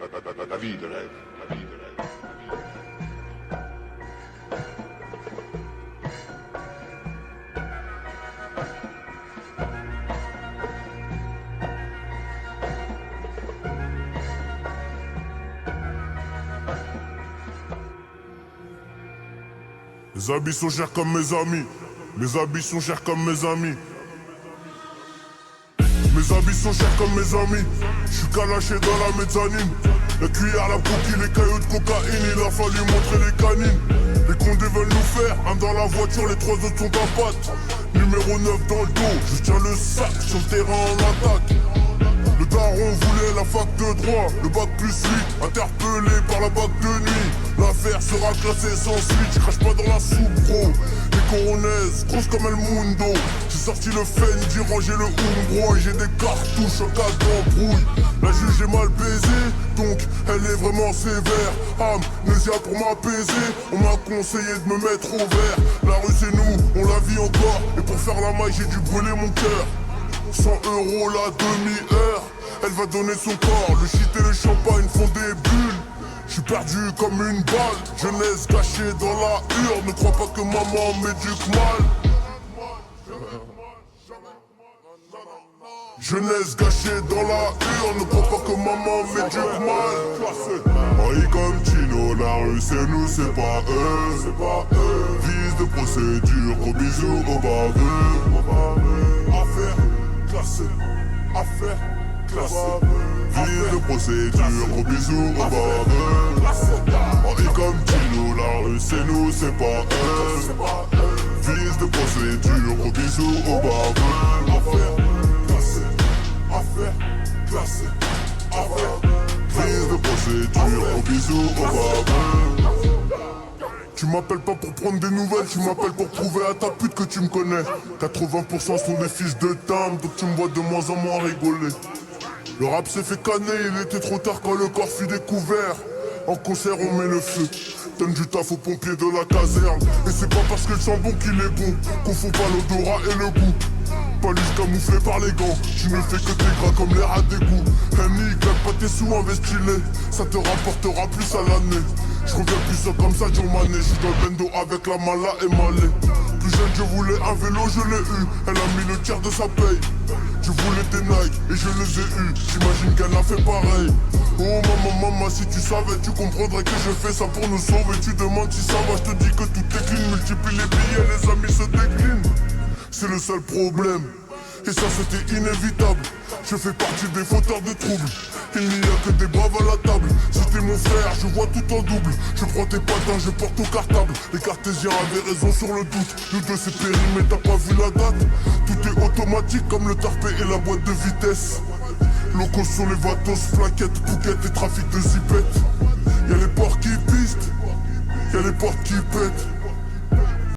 La vie de rêve, la vie de rêve. Les habits sont chers comme mes amis. Mes habits sont chers comme mes amis. Mes habits sont chers comme mes amis. J'suis calaché dans la mezzanine. La cuillère, la coquille, les cailloux de cocaïne. Il a fallu montrer les canines. Les condés veulent nous faire un dans la voiture, les trois autres sont en patte. Numéro 9 dans le dos, je tiens le sac sur le terrain en attaque. Le daron voulait la fac de droit, le bac plus 8, interpellé par la bac de nuit. L'affaire sera classée sans suite, je crache pas dans la soupe bro. Les coronaises, grosses comme El Mundo. J'ai sorti le Fendi, rangé le Umbro. Et j'ai des cartouches en cas d'embrouille. La juge est mal baisée, donc elle est vraiment sévère. Amnésia pour m'apaiser, on m'a conseillé de me mettre au vert. La rue c'est nous, on la vit encore. Et pour faire la maille j'ai dû brûler mon cœur. 100 € la demi-heure, elle va donner son corps. Le shit et le champagne font des bulles. J'suis perdu comme une balle, jeunesse cachée dans la urne. Ne crois pas que maman m'éduque mal. Jeunesse gâchée dans la urne. Ne crois pas que maman m'éduque mal. Marie comme Tino, la rue c'est nous, c'est pas eux. Vise de procédure, gros bisous au baveux. Affaire classée, affaire classée. Ville de procédure, gros bisous au baveux. Henri comme Tino, la rue c'est nous, c'est pas eux. Ville de procédure, gros bisous au baveux. Affaire classée, affaire classée, affaire. Ville de procédure, gros bisous au baveux. Tu m'appelles pas pour prendre des nouvelles, tu m'appelles pour prouver à ta pute que tu me connais. 80% sont des fils de timbre, donc tu me vois de moins en moins rigoler. Le rap s'est fait canner, il était trop tard quand le corps fut découvert. En concert on met le feu, donne du taf aux pompiers de la caserne. Et c'est pas parce que le sent bon qu'il est bon, qu'on fout pas l'odorat et le goût. Palus camouflé par les gants, tu ne fais que tes gras comme les rats d'égout. Henny, claque pas tes sous, investis-les, ça te rapportera plus à l'année. Je reviens puissant comme ça, John Mané. J'suis dans le bendo avec la mala et Malé. Plus jeune, je voulais un vélo, je l'ai eu. Elle a mis le tiers de sa paye. Je voulais des Nike et je les ai eus. J'imagine qu'elle a fait pareil. Oh maman, si tu savais, tu comprendrais que je fais ça pour nous sauver. Tu demandes si ça va, je te dis que tout est clean. Multiplie les billets, les amis se déclinent. C'est le seul problème. Et ça c'était inévitable. Je fais partie des fauteurs de troubles. Il n'y a que des braves à la table. Si t'es mon frère, je vois tout en double. Je prends tes patins, je porte au cartable. Les cartésiens avaient raison sur le doute. Nous deux c'est périmé, t'as pas vu la date. Tout est automatique comme le tarpé et la boîte de vitesse. Locaux sur les vatos, plaquettes, pouquettes et trafic de zipettes. Y'a les portes qui pistent, y'a les portes qui pètent.